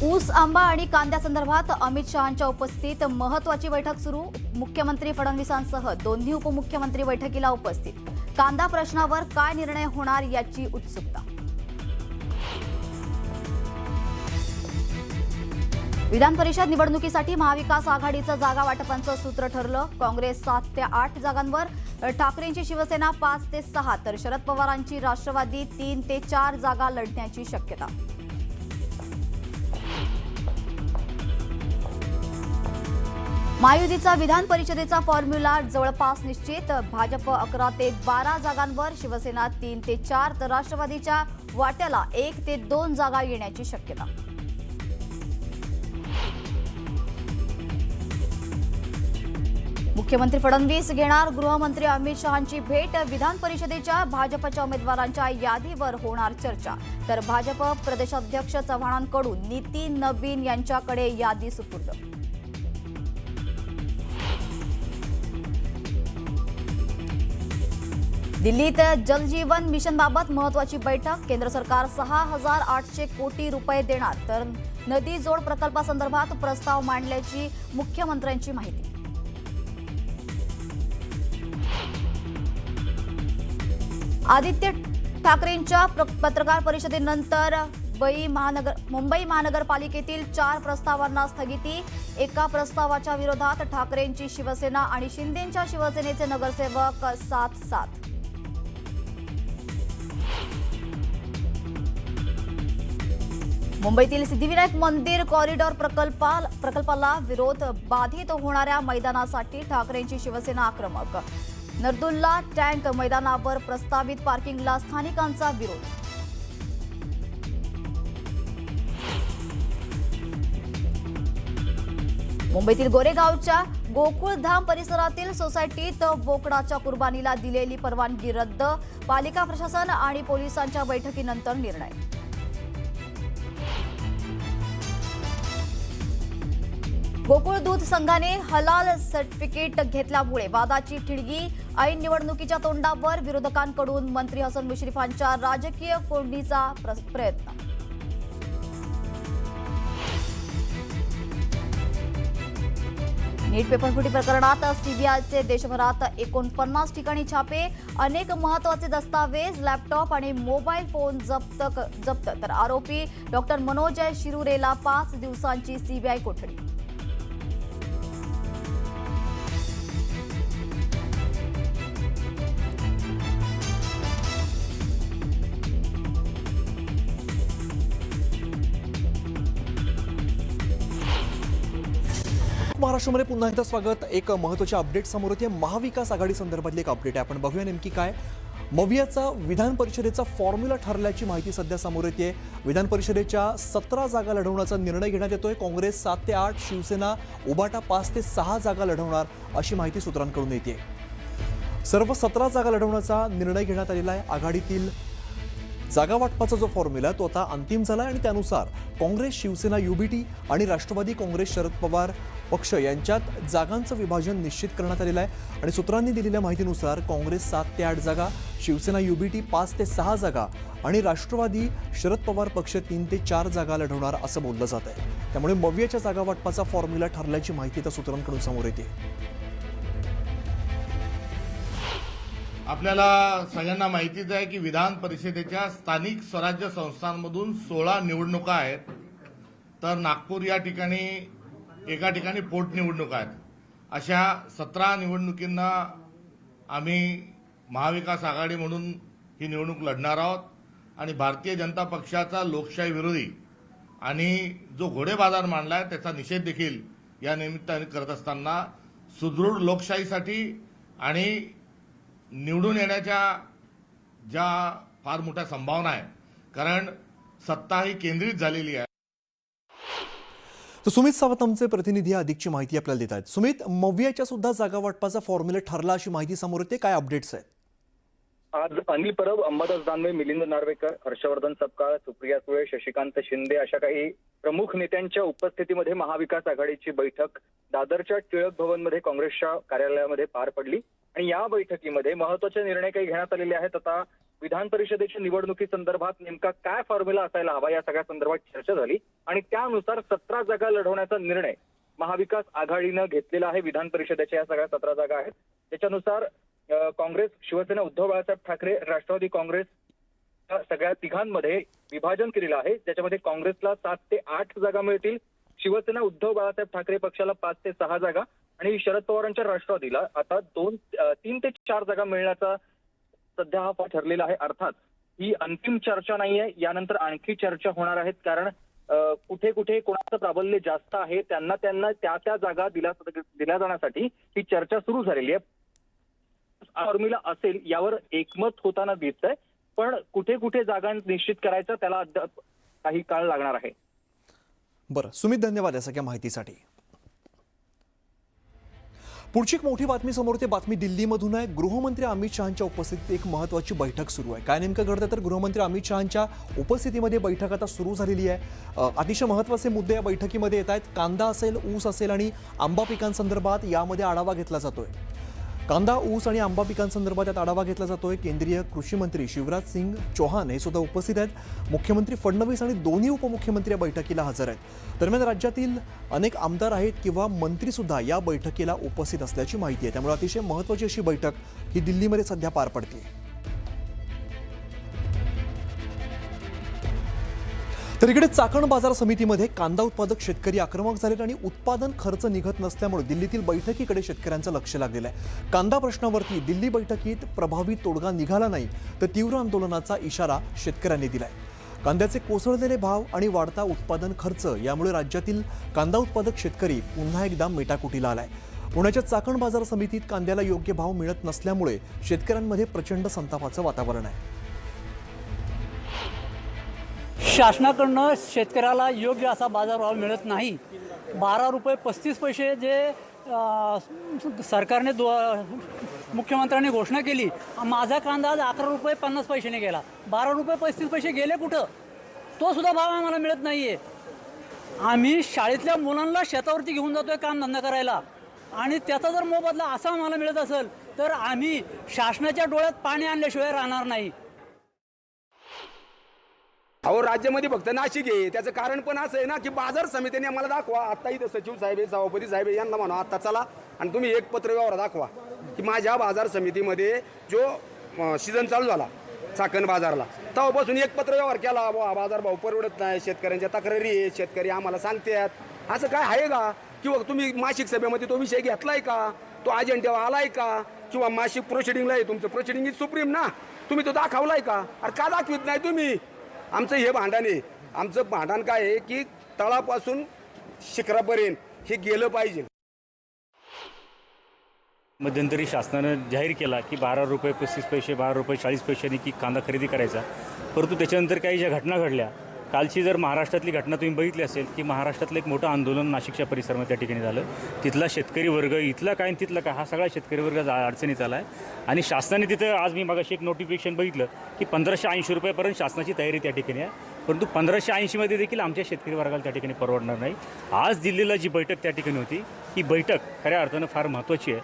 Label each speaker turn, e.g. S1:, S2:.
S1: ऊस, आंबा आणि कांद्यासंदर्भात अमित शहांच्या उपस्थितीत महत्त्वाची बैठक सुरू. मुख्यमंत्री फडणवीसांसह दोन्ही उपमुख्यमंत्री बैठकीला उपस्थित. कांदा प्रश्नावर काय निर्णय होणार याची उत्सुकता. विधान परिषद निवडणुकीसाठी महाविकास आघाडीचं जागा वाटपांचं सूत्र ठरलं. काँग्रेस 7 ते 8 जागांवर, ठाकरेंची शिवसेना 5 ते 6 तर शरद पवारांची राष्ट्रवादी 3 ते 4 जागा लढण्याची शक्यता. महायुतीचा विधान परिषदेचा फॉर्म्युला जवळपास निश्चित. भाजप 11 ते 12 जागांवर, शिवसेना 3 ते 4 तर राष्ट्रवादीच्या वाट्याला 1 ते 2 जागा येण्याची शक्यता. मुख्यमंत्री फडणवीस घेणार गृहमंत्री अमित शहांची भेट. विधान परिषदेच्या भाजपच्या उमेदवारांच्या यादीवर होणार चर्चा. तर भाजप प्रदेशाध्यक्ष चव्हाणांकडून नितीन नवीन यांच्याकडे यादी सुपूर्द. दिल्लीत जलजीवन मिशनबाबत महत्त्वाची बैठक. केंद्र सरकार 6,800 कोटी रुपये देणार, तर नदी जोड प्रकल्पासंदर्भात प्रस्ताव मांडल्याची मुख्यमंत्र्यांची माहिती. आदित्य ठाकरेंच्या पत्रकार परिषदेनंतर मुंबई महानगरपालिकेतील 4 प्रस्तावांना स्थगिती. एका प्रस्तावाच्या विरोधात ठाकरेंची शिवसेना आणि शिंदेंच्या शिवसेनेचे नगरसेवक 7-7. मुंबईतील सिद्धिविनायक मंदिर कॉरिडॉर प्रकल्पाला विरोध. बाधित होणाऱ्या मैदानासाठी ठाकरेंची शिवसेना आक्रमक. नरदुल्ला टँक मैदानावर प्रस्तावित पार्किंगला स्थानिकांचा विरोध. मुंबईतील गोरेगावच्या गोकुळधाम परिसरातील सोसायटीत बोकडाच्या कुर्बानीला दिलेली परवानगी रद्द. पालिका प्रशासन आणि पोलिसांच्या बैठकीनंतर निर्णय. गोकुळ दूध संघाने हलाल सर्टिफिकेट घेतल्यामुळे वादाची ठिणगी. ऐन निवडणुकीच्या तोंडावर विरोधकांकडून मंत्री हसन मुश्रीफांच्या राजकीय फोडणीचा प्रयत्न. नीट पेपरफुटी प्रकरणात सीबीआयचे देशभरात 49 ठिकाणी छापे. अनेक महत्त्वाचे दस्तावेज, लॅपटॉप आणि मोबाईल फोन जप्त तर आरोपी डॉक्टर मनोज शिरुरेला 5 दिवसांची सीबीआय कोठडी.
S2: महाराष्ट्रामध्ये पुन्हा एकदा स्वागत. एक महत्त्वाची अपडेट समोर येते. महाविकास आघाडी संदर्भातली एक अपडेट आहे, आपण बघूया नेमकी काय. मवियाचा विधान परिषदेचा फॉर्म्युला ठरल्याची माहिती सध्या समोर येते. विधान परिषदेच्या 17 जागा लढवण्याचा निर्णय घेण्यात येतोय. काँग्रेस 7 ते 8, शिवसेना उबाटा 5 ते 6 जागा लढवणार अशी माहिती सूत्रांकडून येते. सर्व 17 जागा लढवण्याचा निर्णय घेण्यात आलेला आहे. आघाडीतील जागा वाटपाचा जो फॉर्म्युला तो आता अंतिम झाला आणि त्यानुसार काँग्रेस, शिवसेना, युबीटी आणि राष्ट्रवादी काँग्रेस, शरद पवार पक्ष यांच्यात जागांचं विभाजन निश्चित करण्यात आलेलं आहे. आणि सूत्रांनी दिलेल्या माहितीनुसार काँग्रेस 7 ते 8 जागा, शिवसेना युबीटी 5 ते 6 जागा आणि राष्ट्रवादी शरद पवार पक्ष 3 ते 4 जागा लढवणार असं बोललं जात आहे. त्यामुळे मवियाच्या जागा वाटपाचा फॉर्म्युला ठरल्याची माहिती त्या सूत्रांकडून समोर येते.
S3: आपल्याला सगळ्यांना माहितीच आहे की विधान परिषदेच्या स्थानिक स्वराज्य संस्थांमधून 16 निवडणुका आहेत, तर नागपूर या ठिकाणी एका ठिकाणी पोटनिवडणुका आहेत. अशा 17 निवडणुकींना आम्ही महाविकास आघाडी म्हणून ही निवडणूक लढणार आहोत. आणि भारतीय जनता पक्षाचा लोकशाही विरोधी आणि जो घोडेबाजार मांडलाय त्याचा निषेध देखील या निमित्ताने करत असताना सुदृढ लोकशाहीसाठी आणि निवडून येण्याच्या ज्या फार मोठ्या संभावना आहे, कारण सत्ता ही केंद्रित झालेली आहे.
S2: तर सुमित सावंत आमचे प्रतिनिधी अधिकची माहिती आपल्याला देत आहेत. सुमित, मवियाच्या सुद्धा जागा वाटपाचा फॉर्म्युला ठरला अशी माहिती समोर येते, काय अपडेट्स आहेत?
S4: आज अनिल परब, अंबादास दानवे, मिलिंद नार्वेकर, हर्षवर्धन सपकाळ, सुप्रिया सुळे, शशिकांत शिंदे अशा काही प्रमुख नेत्यांच्या उपस्थितीमध्ये महाविकास आघाडीची बैठक दादरच्या टिळक भवनमध्ये काँग्रेसच्या कार्यालयामध्ये पार पडली. आणि या बैठकीमध्ये महत्त्वाचे निर्णय काही घेण्यात आलेले आहेत. आता विधान परिषदेच्या निवडणुकीसंदर्भात नेमका काय फॉर्म्युला असायला हवा या सगळ्या संदर्भात चर्चा झाली आणि त्यानुसार 17 जागा लढवण्याचा निर्णय महाविकास आघाडीनं घेतलेला आहे. विधान परिषदेच्या या सगळ्या 17 जागा आहेत. त्याच्यानुसार काँग्रेस, शिवसेना, उद्धव बाळासाहेब ठाकरे, राष्ट्रवादी काँग्रेस सगळ्या तिघांमध्ये विभाजन केलेलं आहे. त्याच्यामध्ये काँग्रेसला 7 ते 8 जागा मिळतील, शिवसेना, उद्धव बाळासाहेब ठाकरे पक्षाला 5 ते 6 जागा आणि शरद पवारांच्या राष्ट्रवादीला आता 3 ते 4 जागा मिळण्याचा सध्या हा ठरलेला आहे. अर्थात ही अंतिम चर्चा नाहीये, यानंतर आणखी चर्चा होणार आहेत. कारण कुठे कुठे कोणाचं प्राबल्य जास्त आहे त्यांना त्या जागा दिल्या जाण्यासाठी ही चर्चा सुरू झालेली आहे. फॉर्म्युला असेल यावर एकमत होताना दिसतंय, पण कुठे कुठे जागा निश्चित करायचं त्याला अद्याप काही काळ लागणार आहे.
S2: बरं सुमित, धन्यवाद या सगळ्या माहितीसाठी. पुढची एक मोठी बातमी समोर ते बातमी दिल्लीमधून आहे. गृहमंत्री अमित शहांच्या उपस्थितीत एक महत्त्वाची बैठक सुरू आहे. काय नेमकं घडतं तर गृहमंत्री अमित शहांच्या उपस्थितीमध्ये बैठक आता सुरू झालेली आहे. अतिशय महत्त्वाचे मुद्दे या बैठकीमध्ये येत आहेत. कांदा असेल, ऊस असेल आणि आंबा पिकांसंदर्भात यामध्ये आढावा घेतला जातोय. कांदा, ऊस आणि आंबा पिकांसंदर्भात यात आढावा घेतला जातोय. केंद्रीय कृषी मंत्री शिवराज सिंग चौहान हे सुद्धा उपस्थित आहेत. मुख्यमंत्री फडणवीस आणि दोन्ही उपमुख्यमंत्री या बैठकीला हजर आहेत. दरम्यान राज्यातील अनेक आमदार आहेत किंवा मंत्री सुद्धा या बैठकीला उपस्थित असल्याची माहिती आहे. त्यामुळे अतिशय महत्त्वाची अशी बैठक ही दिल्लीमध्ये सध्या पार पडते. तर इकडे चाकण बाजार समितीमध्ये कांदा उत्पादक शेतकरी आक्रमक झालेत आणि उत्पादन खर्च निघत नसल्यामुळे दिल्लीतील बैठकीकडे शेतकऱ्यांचं लक्ष लागलेलं आहे. कांदा प्रश्नावरती दिल्ली बैठकीत प्रभावी तोडगा निघाला नाही तर तीव्र आंदोलनाचा इशारा शेतकऱ्यांनी दिलाय. कांद्याचे कोसळलेले भाव आणि वाढता उत्पादन खर्च यामुळे राज्यातील कांदा उत्पादक शेतकरी पुन्हा एकदा मेटाकुटीला आलाय. पुण्याच्या चाकण बाजार समितीत कांद्याला योग्य भाव मिळत नसल्यामुळे शेतकऱ्यांमध्ये प्रचंड संतापाचं वातावरण आहे.
S5: शासनाकडनं शेतकऱ्याला योग्य असा बाजारभाव मिळत नाही. 12 रुपये 35 पैसे जे सरकारने मुख्यमंत्र्यांनी घोषणा केली, माझा कांदा आज 11 रुपये 50 पैशाने गेला. 12 रुपये 35 पैसे गेले कुठं? तो सुद्धा भाव आम्हाला मिळत नाही आहे. आम्ही शाळेतल्या मुलांना शेतावरती घेऊन जातोय कामधंदा करायला आणि त्याचा जर मोबदला असा आम्हाला मिळत असेल तर आम्ही शासनाच्या डोळ्यात पाणी आणल्याशिवाय राहणार नाही.
S6: अहो राज्यामध्ये फक्त नाशिक आहे. त्याचं कारण पण असं आहे ना की बाजार समितीने आम्हाला दाखवा. आता इथं सचिव साहेब आहे, सभापती साहेब आहे, यांना म्हणा आता चला आणि तुम्ही एक पत्र व्यवहार दाखवा की माझ्या बाजार समितीमध्ये जो सीझन चालू झाला चाकण बाजारला तेव्हापासून एक पत्र व्यवहार केला. बाजार भाव परवडत नाही, शेतकऱ्यांच्या तक्रारी आहे, शेतकरी आम्हाला सांगतात. असं काय आहे का? किंवा तुम्ही मासिक सभेमध्ये तो विषय घेतलाय का? तो अजेंड्यावर आलाय का? किंवा मासिक प्रोसिडिंगला आहे, तुमचं प्रोसिडिंग इज सुप्रीम ना, तुम्ही तो दाखवलाय का? अरे का दाखवित नाही तुम्ही? आमचं हे भांडण आहे. आमचं भांडण काय आहे की तळापासून शिखरापर्यंत हे गेलं पाहिजे.
S7: मध्यंतरी शासनानं जाहीर केला की 12 रुपये 35 पैसे 12 रुपये 40 पैशांनी की कांदा खरेदी करायचा. परंतु त्याच्यानंतर काही ज्या घटना घडल्या, कालची जर महाराष्ट्रातली घटना तुम्ही बघितली असेल की महाराष्ट्रातलं एक मोठं आंदोलन नाशिकच्या परिसरामध्ये त्या ठिकाणी झालं. तिथला शेतकरी वर्ग, इथला काय तिथला काय, हा सगळा शेतकरी वर्ग अडचणीत आला आहे. आणि शासनाने तिथं आज मी मगाशी एक नोटिफिकेशन बघितलं की 1580 रुपयापर्यंत शासनाची तयारी त्या ठिकाणी आहे. परंतु 1580मध्ये देखील आमच्या शेतकरी वर्गाला त्या ठिकाणी परवडणार नाही. आज दिल्लीला जी बैठक त्या ठिकाणी होती, ही बैठक खऱ्या अर्थानं फार महत्त्वाची आहे.